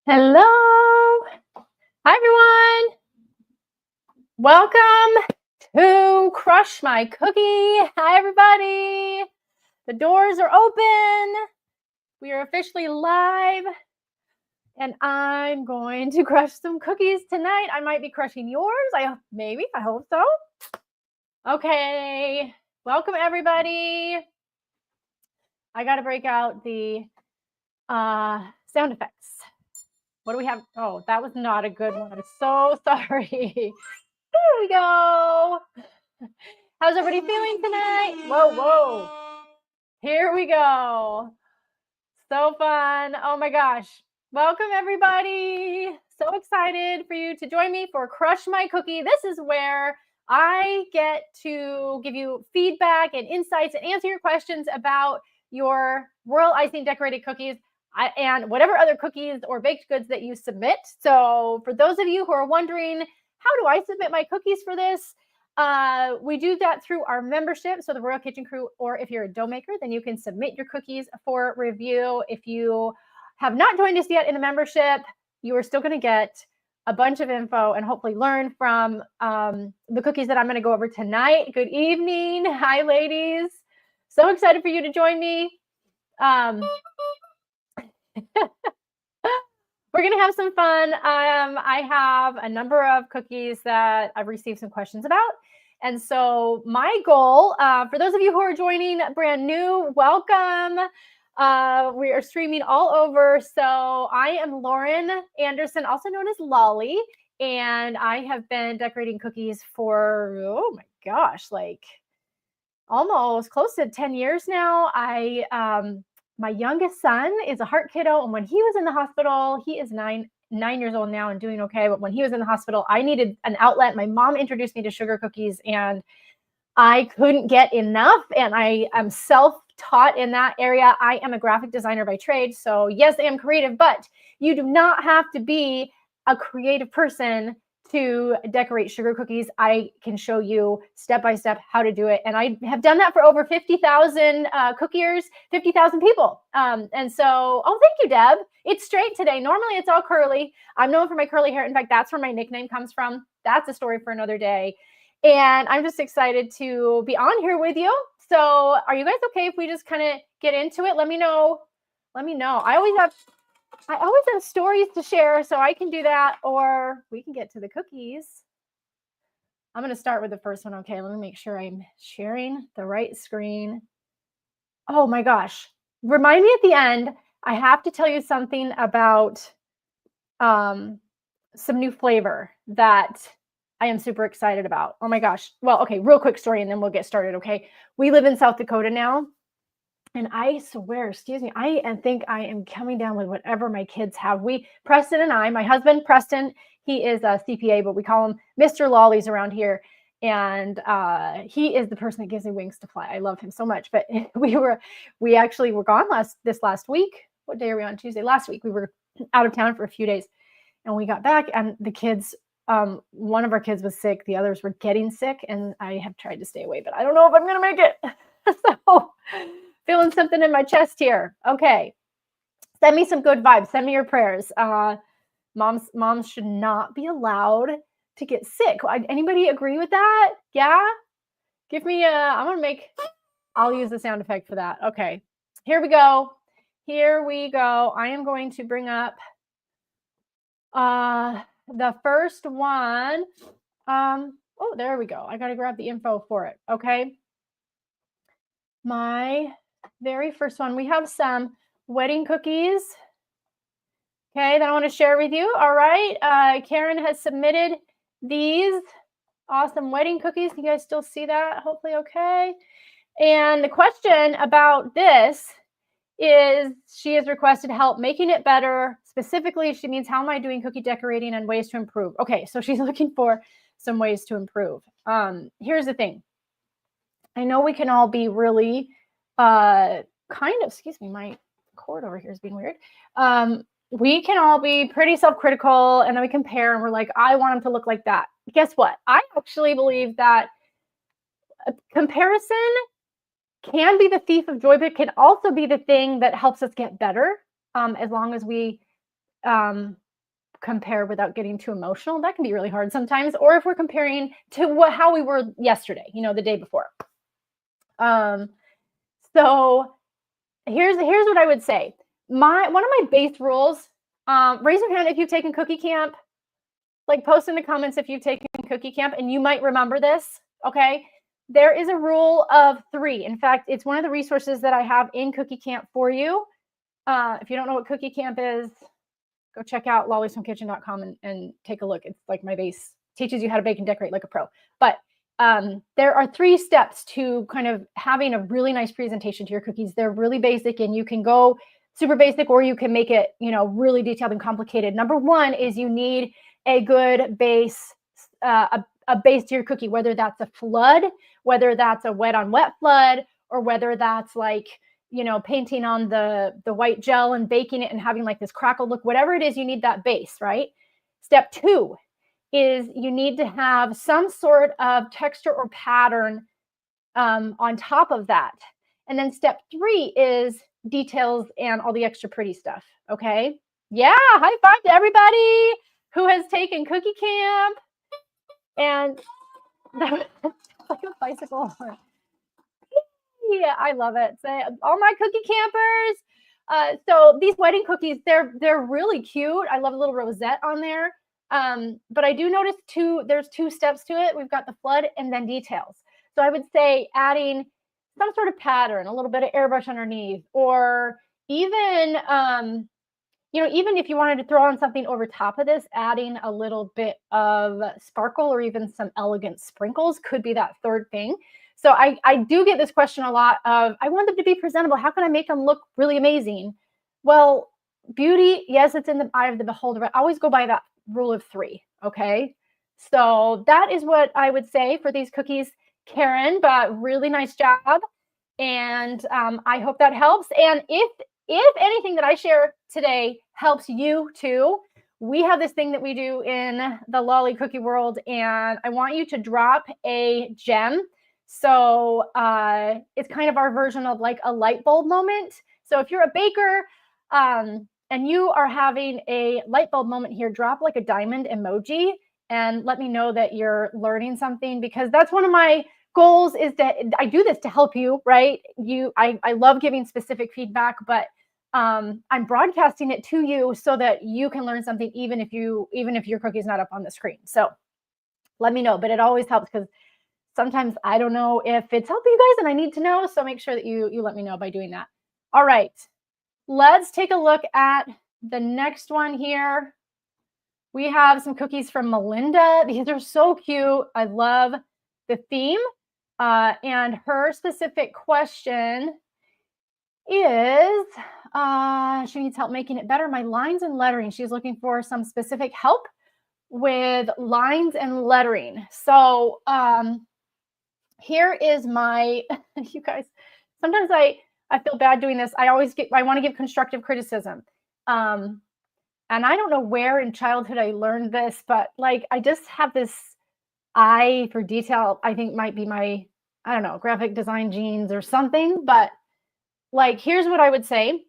Hello. Hi, everyone. Welcome to Crush My Cookie. Hi, everybody. The doors are open. We are officially live. And I'm going to crush some cookies tonight. I might be crushing yours. I hope so. Okay. Welcome, everybody. I got to break out the sound effects. What do we have? Oh, that was not a good one. I'm so sorry. There we go. How's everybody feeling tonight? Whoa. Here we go. So fun. Oh my gosh. Welcome, everybody. So excited for you to join me for Crush My Cookie. This is where I get to give you feedback and insights and answer your questions about your royal icing decorated cookies and whatever other cookies or baked goods that you submit. So for those of you who are wondering, how do I submit my cookies for this? We do that through our membership. So the Royal Kitchen Crew, or if you're a dough maker, then you can submit your cookies for review. If you have not joined us yet in the membership, you are still going to get a bunch of info and hopefully learn from the cookies that I'm going to go over tonight. Good evening. Hi, ladies. So excited for you to join me. We're going to have some fun. I have a number of cookies that I've received some questions about. And so my goal, for those of you who are joining brand new, welcome. We are streaming all over. So I am Lauren Anderson, also known as Lolly. And I have been decorating cookies for, oh my gosh, like almost close to 10 years now. My youngest son is a heart kiddo, and when he was in the hospital, he is nine years old now and doing okay. But when he was in the hospital, I needed an outlet. My mom introduced me to sugar cookies, and I couldn't get enough. And I am self-taught in that area. I am a graphic designer by trade. So yes, I am creative, but you do not have to be a creative person to decorate sugar cookies. I can show you step by step how to do it. And I have done that for over 50,000 cookiers, 50,000 people. And so, oh, thank you, Deb. It's straight today. Normally it's all curly. I'm known for my curly hair. In fact, that's where my nickname comes from. That's a story for another day. And I'm just excited to be on here with you. So are you guys okay if we just kind of get into it? Let me know. I always have stories to share, so I can do that, or we can get to the cookies. I'm going to start with the first one. Okay, let me make sure I'm sharing the right screen. Oh my gosh. Remind me at the end, I have to tell you something about some new flavor that I am super excited about. Oh my gosh. Well, okay, real quick story and then we'll get started, okay? We live in South Dakota now. And I swear, excuse me, I think I am coming down with whatever my kids have. Preston and I, my husband, Preston, he is a CPA, but we call him Mr. Lollies around here. And he is the person that gives me wings to fly. I love him so much. But we actually were gone this last week. What day are we on? Tuesday. Last week we were out of town for a few days. And we got back and the kids, one of our kids was sick. The others were getting sick. And I have tried to stay away, but I don't know if I'm going to make it. So feeling something in my chest here. Okay. Send me some good vibes. Send me your prayers. Moms should not be allowed to get sick. Anybody agree with that? Yeah? Give me I'll use the sound effect for that. Okay. Here we go. I am going to bring up the first one. Oh, there we go. I got to grab the info for it. Okay. My very first one, we have some wedding cookies. Okay, that I want to share with you. All right. Karen has submitted these awesome wedding cookies. You guys still see that? Hopefully okay. And the question about this is she has requested help making it better. Specifically, she means how am I doing cookie decorating and ways to improve. Okay, so she's looking for some ways to improve. Here's the thing. I know we can all be really excuse me, my cord over here is being weird. We can all be pretty self-critical and then we compare and we're like, I want them to look like that. Guess what? I actually believe that a comparison can be the thief of joy, but it can also be the thing that helps us get better as long as we compare without getting too emotional. That can be really hard sometimes. Or if we're comparing to how we were yesterday, the day before. So here's what I would say. One of my base rules, raise your hand if you've taken cookie camp. Like, post in the comments if you've taken cookie camp, and you might remember this, okay? There is a rule of 3. In fact, it's one of the resources that I have in cookie camp for you. If you don't know what cookie camp is, go check out lollysfromkitchen.com and take a look. It's like my base, teaches you how to bake and decorate like a pro. But there are 3 steps to kind of having a really nice presentation to your cookies. They're really basic, and you can go super basic, or you can make it, really detailed and complicated. Number 1 is you need a good base, a base to your cookie, whether that's a flood, whether that's a wet on wet flood, or whether that's like, painting on the white gel and baking it and having like this crackle look. Whatever it is, you need that base, right? Step 2 is you need to have some sort of texture or pattern on top of that. And then step 3 is details and all the extra pretty stuff. Okay. Yeah. High five to everybody who has taken cookie camp. And that was like a bicycle. Yeah, I love it. So, all my cookie campers. So these wedding cookies, they're really cute. I love a little rosette on there. But I do notice there's 2 steps to it. We've got the flood and then details. So I would say adding some sort of pattern, a little bit of airbrush underneath, or even, even if you wanted to throw on something over top of this, adding a little bit of sparkle or even some elegant sprinkles could be that 3rd thing. So I do get this question a lot of, I want them to be presentable. How can I make them look really amazing? Well, beauty, yes, it's in the eye of the beholder, but I always go by that rule of 3. Okay. So that is what I would say for these cookies, Karen, but really nice job. And I hope that helps. And if anything that I share today helps you too, we have this thing that we do in the Lolly Cookie world, and I want you to drop a gem. So it's kind of our version of like a light bulb moment. So if you're a baker and you are having a light bulb moment here, drop like a diamond emoji and let me know that you're learning something, because that's one of my goals, is that I do this to help you, right? I love giving specific feedback, but I'm broadcasting it to you so that you can learn something, even if your cookie's not up on the screen. So let me know, but it always helps, because sometimes I don't know if it's helping you guys and I need to know. So make sure that you let me know by doing that. All right, let's take a look at the next one here. We have some cookies from Melinda. These are so cute. I love the theme. And her specific question is, she needs help making it better. My lines and lettering. She's looking for some specific help with lines and lettering. So here is my, you guys, sometimes I feel bad doing this. I want to give constructive criticism. And I don't know where in childhood I learned this, but like, I just have this eye for detail. I think might be my, I don't know, graphic design genes or something. But like, here's what I would say.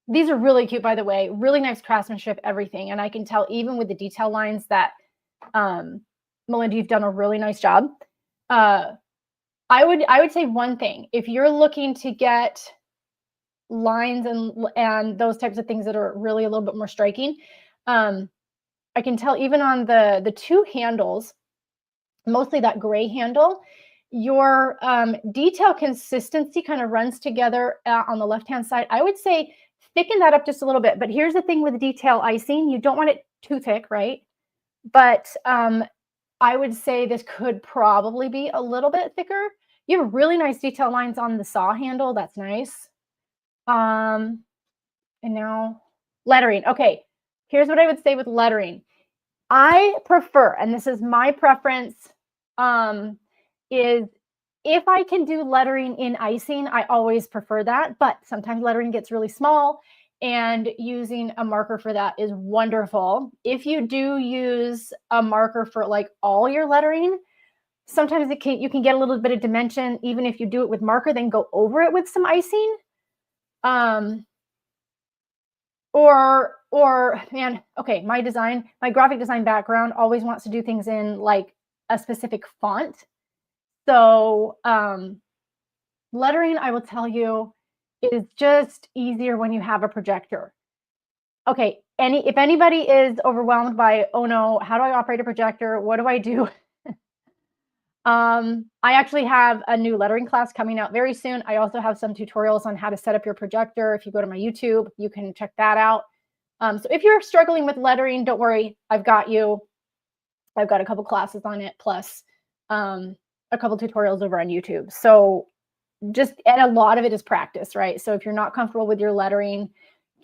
These are really cute, by the way, really nice craftsmanship, everything. And I can tell even with the detail lines that, Melinda, you've done a really nice job. I would say one thing: if you're looking to get lines and those types of things that are really a little bit more striking, I can tell even on the 2 handles, mostly that gray handle, your detail consistency kind of runs together on the left-hand side. I would say thicken that up just a little bit. But here's the thing with detail icing: you don't want it too thick, right? But I would say this could probably be a little bit thicker. You have really nice detail lines on the saw handle. That's nice. And now lettering. Okay, here's what I would say with lettering. I prefer, and this is my preference, is if I can do lettering in icing, I always prefer that. But sometimes lettering gets really small, and using a marker for that is wonderful. If you do use a marker for like all your lettering, sometimes you can get a little bit of dimension, even if you do it with marker, then go over it with some icing. or man, okay, my graphic design background always wants to do things in like a specific font. So lettering, I will tell you, is just easier when you have a projector. Okay, if anybody is overwhelmed by, oh no, how do I operate a projector? What do I do? I actually have a new lettering class coming out very soon. I also have some tutorials on how to set up your projector. If you go to my YouTube, you can check that out. So if you're struggling with lettering, don't worry, I've got you. I've got a couple classes on it, plus a couple tutorials over on YouTube. So and a lot of it is practice, right? So if you're not comfortable with your lettering,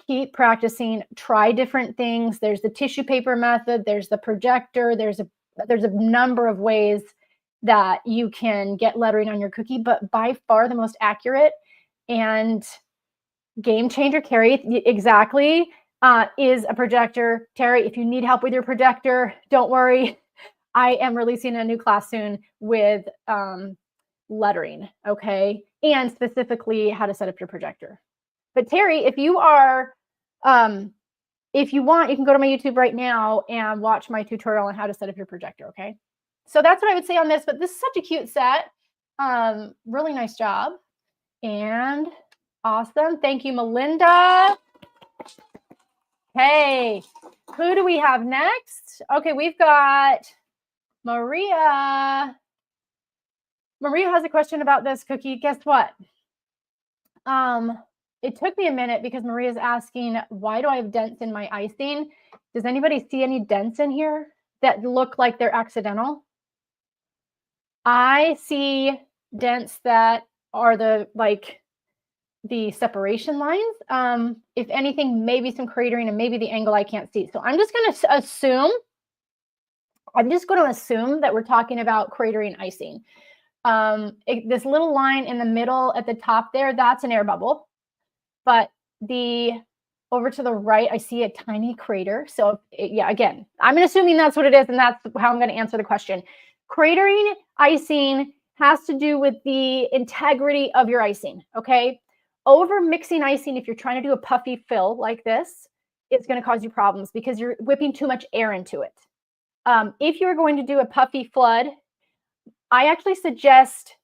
keep practicing, try different things. There's the tissue paper method, there's the projector, there's a number of ways that you can get lettering on your cookie, but by far the most accurate and game changer, Carrie, exactly, is a projector. Terry, if you need help with your projector, don't worry. I am releasing a new class soon with lettering, okay? And specifically how to set up your projector. But Terry, if you are, if you want, you can go to my YouTube right now and watch my tutorial on how to set up your projector, okay? So that's what I would say on this, but this is such a cute set. Really nice job. And awesome. Thank you, Melinda. Hey, who do we have next? Okay, we've got Maria. Maria has a question about this cookie. Guess what? It took me a minute because Maria's asking, why do I have dents in my icing? Does anybody see any dents in here that look like they're accidental? I see dents that are the separation lines. If anything, maybe some cratering and maybe the angle I can't see. So I'm just going to assume that we're talking about cratering icing. This little line in the middle at the top there, that's an air bubble. But over to the right, I see a tiny crater. So yeah, again, I'm assuming that's what it is, and that's how I'm going to answer the question. Cratering icing has to do with the integrity of your icing, okay? Over mixing icing, if you're trying to do a puffy fill like this, it's going to cause you problems because you're whipping too much air into it. If you're going to do a puffy flood, I actually suggest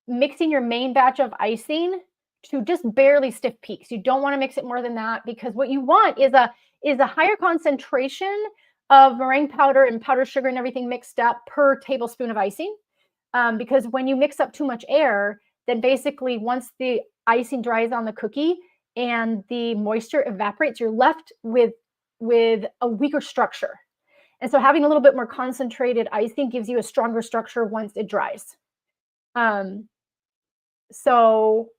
mixing your main batch of icing to just barely stiff peaks. You don't want to mix it more than that because what you want is a higher concentration of meringue powder and powdered sugar and everything mixed up per tablespoon of icing. Because when you mix up too much air, then basically once the icing dries on the cookie and the moisture evaporates, you're left with a weaker structure. And so having a little bit more concentrated icing gives you a stronger structure once it dries. So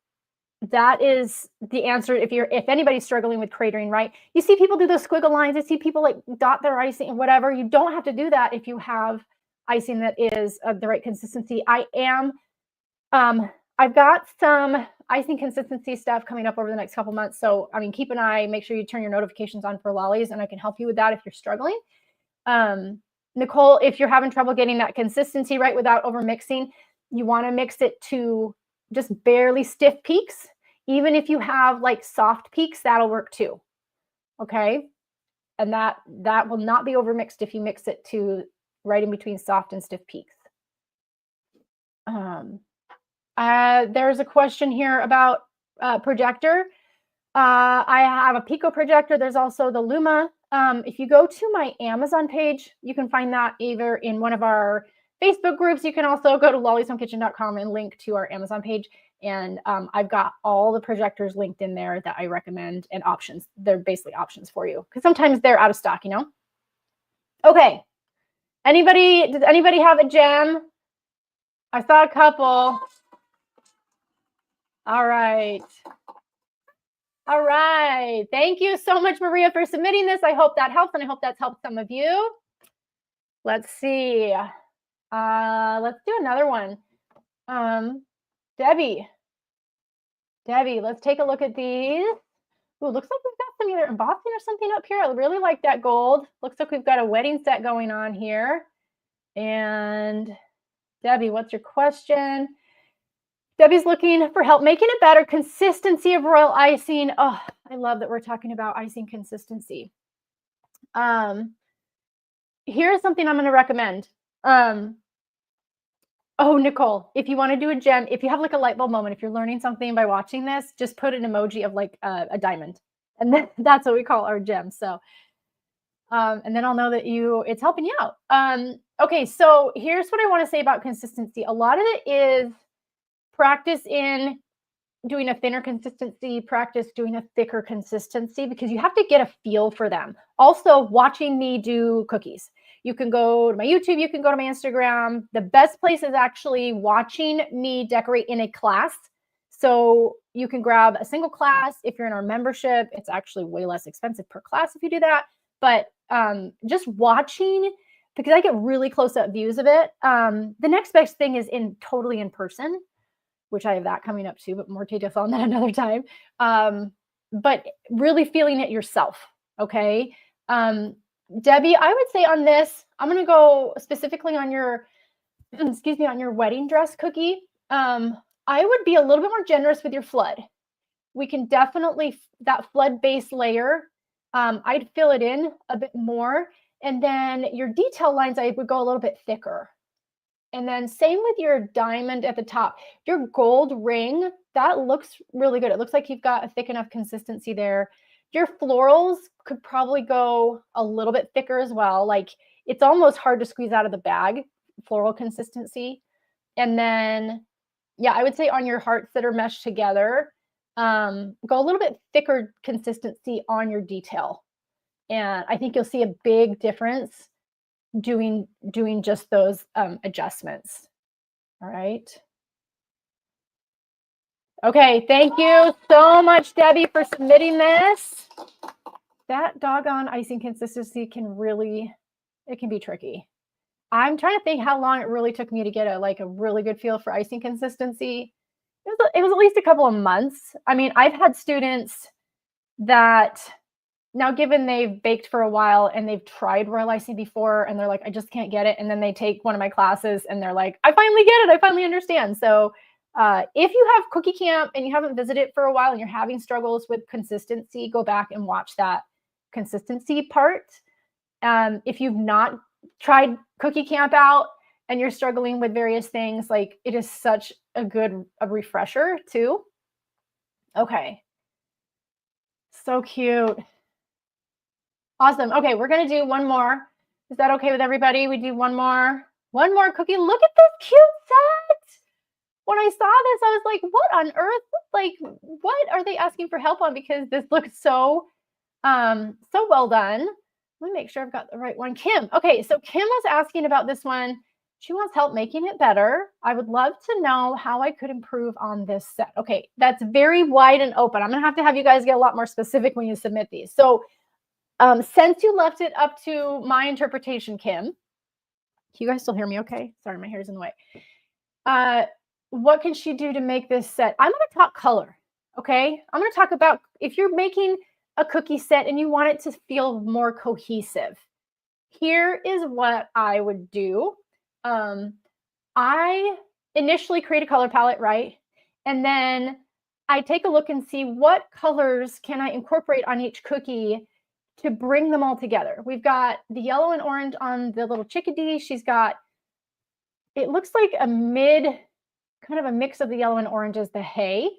that is the answer. If anybody's struggling with cratering, right? You see people do those squiggle lines. You see people like dot their icing and whatever. You don't have to do that if you have icing that is of the right consistency. I've got some icing consistency stuff coming up over the next couple months. So, I mean, keep an eye, make sure you turn your notifications on for lollies, and I can help you with that if you're struggling. Nicole, if you're having trouble getting that consistency right without over mixing, you want to mix it to just barely stiff peaks. Even if you have like soft peaks, that'll work too. Okay. And that will not be overmixed if you mix it to right in between soft and stiff peaks. There's a question here about projector. I have a Pico projector. There's also the Luma. If you go to my Amazon page, you can find that either in one of our Facebook groups. You can also go to lollysomekitchen.com and link to our Amazon page. And I've got all the projectors linked in there that I recommend and options. They're basically options for you because sometimes they're out of stock, you know? Okay. Does anybody have a gem? I saw a couple. All right. All right. Thank you so much, Maria, for submitting this. I hope that helps, and I hope that's helped some of you. Let's see. Let's do another one. Debbie, let's take a look at these. Ooh, looks like we've got some either embossing or something up here. I really like that gold. Looks like we've got a wedding set going on here. And Debbie, what's your question? Debbie's looking for help making it better. Consistency of royal icing. Oh, I love that we're talking about icing consistency. Here's something I'm going to recommend. Oh, Nicole, if you want to do a gem, if you have like a light bulb moment, if you're learning something by watching this, just put an emoji of like a diamond. And then that's what we call our gem. So, and then I'll know that it's helping you out. Okay, so here's what I want to say about consistency. A lot of it is practice in doing a thinner consistency, practice doing a thicker consistency, because you have to get a feel for them. Also, watching me do cookies. You can go to my YouTube, you can go to my Instagram. The best place is actually watching me decorate in a class. So you can grab a single class. If you're in our membership, it's actually way less expensive per class if you do that. But just watching, because I get really close-up views of it. The next best thing is totally in person, which I have that coming up too, but more details on that another time. But really feeling it yourself, okay? Debbie, I would say on this, I'm going to go specifically on your, on your wedding dress cookie. I would be a little bit more generous with your flood. We can definitely, that flood base layer, I'd fill it in a bit more. And then your detail lines, I would go a little bit thicker. And then same with your diamond at the top. Your gold ring, that looks really good. It looks like you've got a thick enough consistency there. Your florals could probably go a little bit thicker as well. Like it's almost hard to squeeze out of the bag, floral consistency. And then, yeah, I would say on your hearts that are meshed together, go a little bit thicker consistency on your detail. And I think you'll see a big difference doing just those adjustments. All right. Okay, thank you so much, Debbie, for submitting this. That doggone icing consistency can be tricky. I'm trying to think how long it really took me to get a really good feel for icing consistency. It was at least a couple of months. I mean, I've had students that, now given they've baked for a while and they've tried royal icing before and they're like, I just can't get it. And then they take one of my classes and they're like, I finally get it. I finally understand. So if you have cookie camp and you haven't visited for a while and you're having struggles with consistency, go back and watch that consistency part. If you've not tried cookie camp out and you're struggling with various things, like it is such a refresher too. Okay. So cute. Awesome. Okay, we're going to do one more. Is that okay with everybody? We do one more cookie. Look at this cute set. When I saw this, I was like, what on earth? Like, what are they asking for help on? Because this looks so well done. Let me make sure I've got the right one. Kim. Okay, so Kim was asking about this one. She wants help making it better. I would love to know how I could improve on this set. Okay, that's very wide and open. I'm going to have you guys get a lot more specific when you submit these. So since you left it up to my interpretation, Kim, can you guys still hear me okay? Sorry, my hair's in the way. What can she do to make this set? I'm going to talk color, okay? I'm going to talk about if you're making a cookie set and you want it to feel more cohesive. Here is what I would do. I initially create a color palette, right? And then I take a look and see what colors can I incorporate on each cookie to bring them all together. We've got the yellow and orange on the little chickadee. She's got, it looks like kind of a mix of the yellow and orange as the hay.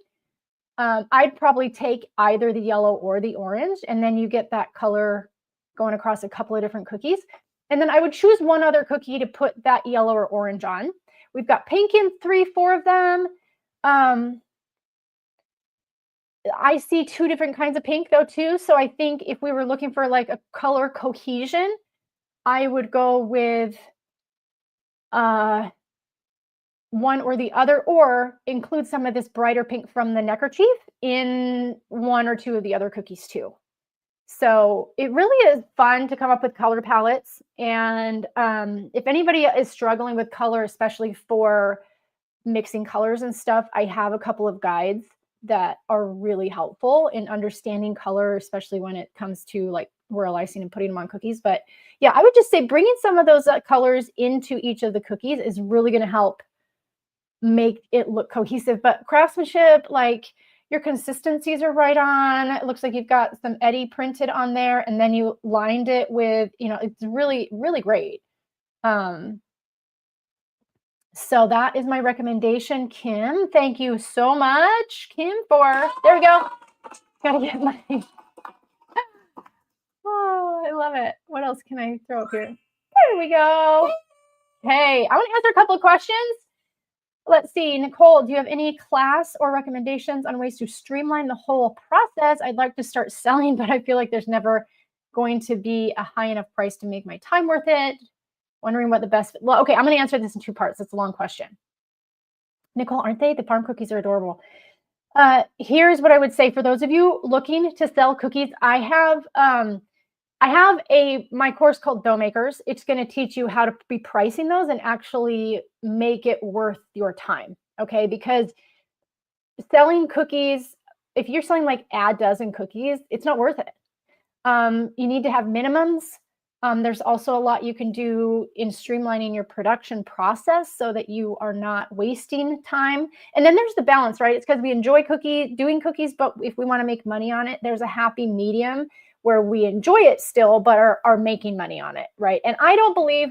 I'd probably take either the yellow or the orange, and then you get that color going across a couple of different cookies. And then I would choose one other cookie to put that yellow or orange on. We've got pink in 3-4 of them. I see 2 different kinds of pink though too. So I think if we were looking for like a color cohesion, I would go with one or the other, or include some of this brighter pink from the neckerchief in 1 or 2 of the other cookies too. So it really is fun to come up with color palettes. And if anybody is struggling with color, especially for mixing colors and stuff, I have a couple of guides that are really helpful in understanding color, especially when it comes to like royal icing and putting them on cookies. But yeah, I would just say bringing some of those colors into each of the cookies is really going to help make it look cohesive. But craftsmanship, like your consistencies are right on. It looks like you've got some Eddie printed on there, and then you lined it with, it's really, really great. So that is my recommendation, Kim. Thank you so much, Kim, there we go. Gotta get my, oh, I love it. What else can I throw up here? There we go. Hey, I want to answer a couple of questions. Let's see, Nicole, do you have any class or recommendations on ways to streamline the whole process? I'd like to start selling, but I feel like there's never going to be a high enough price to make my time worth it. Wondering what the best, well, okay, I'm going to answer this in two parts. It's a long question. Nicole, aren't they? The farm cookies are adorable. Here's what I would say for those of you looking to sell cookies. I have my course called Dough Makers. It's going to teach you how to be pricing those and actually make it worth your time. Okay. Because selling cookies, if you're selling like a dozen cookies, it's not worth it. You need to have minimums. There's also a lot you can do in streamlining your production process so that you are not wasting time. And then there's the balance, right? It's because we enjoy doing cookies, but if we want to make money on it, there's a happy medium where we enjoy it still, but are making money on it, right? And I don't believe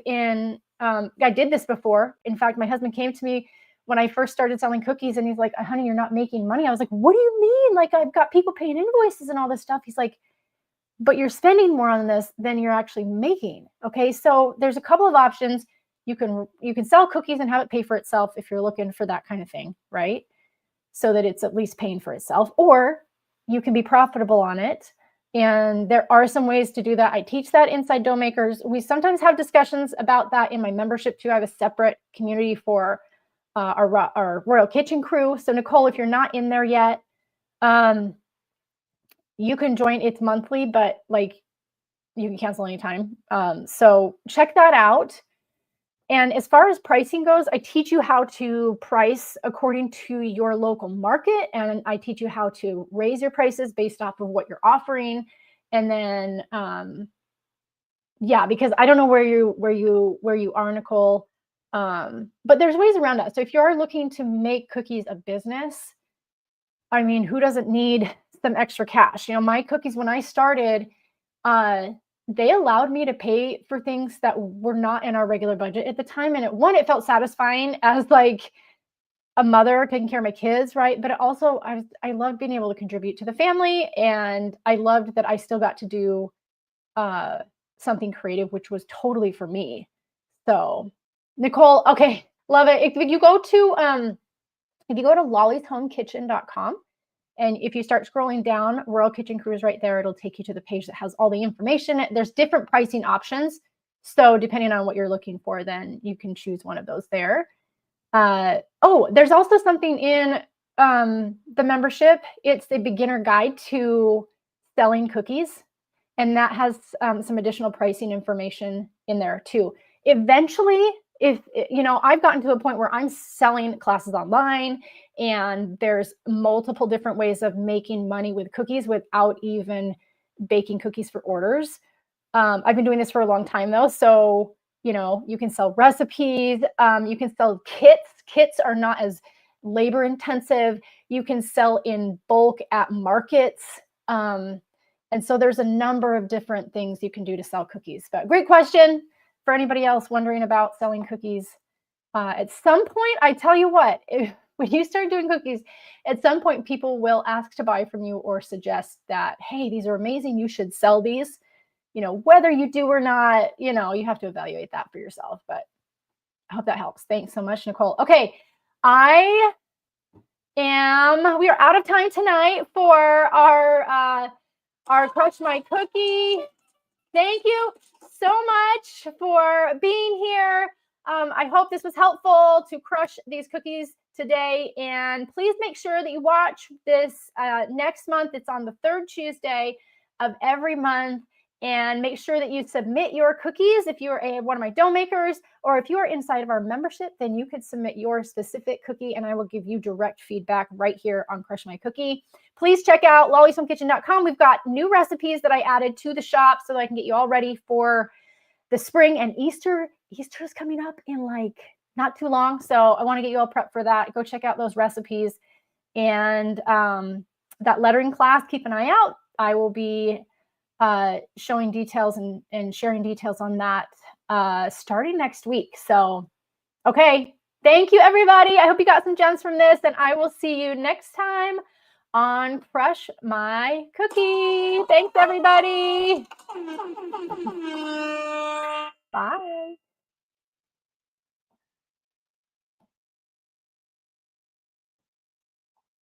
in, I did this before. In fact, my husband came to me when I first started selling cookies and he's like, honey, you're not making money. I was like, what do you mean? Like, I've got people paying invoices and all this stuff. He's like, but you're spending more on this than you're actually making. Okay. So there's a couple of options. You can sell cookies and have it pay for itself if you're looking for that kind of thing, right? So that it's at least paying for itself, or you can be profitable on it. And there are some ways to do that. I teach that inside Dough Makers. We sometimes have discussions about that in my membership too. I have a separate community for our Royal Kitchen crew. So Nicole, if you're not in there yet, you can join. It's monthly, but like you can cancel anytime. So check that out. And as far as pricing goes, I teach you how to price according to your local market. And I teach you how to raise your prices based off of what you're offering. And then, yeah, because I don't know where you are, Nicole. But there's ways around that. So if you are looking to make cookies a business, I mean, who doesn't need some extra cash? My cookies, when I started, they allowed me to pay for things that were not in our regular budget at the time. And it felt satisfying as like a mother taking care of my kids, right? But also I loved being able to contribute to the family. And I loved that I still got to do something creative, which was totally for me. So Nicole, okay, love it. If you go to lollyshomekitchen.com, and if you start scrolling down, Royal Kitchen Crew is right there. It'll take you to the page that has all the information. There's different pricing options. So depending on what you're looking for, then you can choose one of those there. There's also something in the membership. It's a beginner guide to selling cookies. And that has some additional pricing information in there too. Eventually, I've gotten to a point where I'm selling classes online and there's multiple different ways of making money with cookies without even baking cookies for orders. I've been doing this for a long time though. So, you can sell recipes, you can sell kits. Kits are not as labor intensive. You can sell in bulk at markets. And so there's a number of different things you can do to sell cookies. But great question. For anybody else wondering about selling cookies, at some point, I tell you what, when you start doing cookies, at some point people will ask to buy from you or suggest that, hey, these are amazing, you should sell these. Whether you do or not, you have to evaluate that for yourself. But I hope that helps. Thanks so much, Nicole. Okay, we are out of time tonight for our Crush My Cookie. Thank you so much for being here. I hope this was helpful to crush these cookies today. And please make sure that you watch this next month. It's on the third Tuesday of every month. And make sure that you submit your cookies if you're one of my dough makers, or if you are inside of our membership, then you could submit your specific cookie and I will give you direct feedback right here on Crush My Cookie. Please check out lollysomekitchen.com. We've got new recipes that I added to the shop so that I can get you all ready for the spring and Easter. Easter is coming up in like not too long. So I want to get you all prepped for that. Go check out those recipes. And that lettering class, keep an eye out. I will be showing details and sharing details on that starting next week. So, okay. Thank you, everybody. I hope you got some gems from this, and I will see you next time on Crush My Cookie. Thanks, everybody.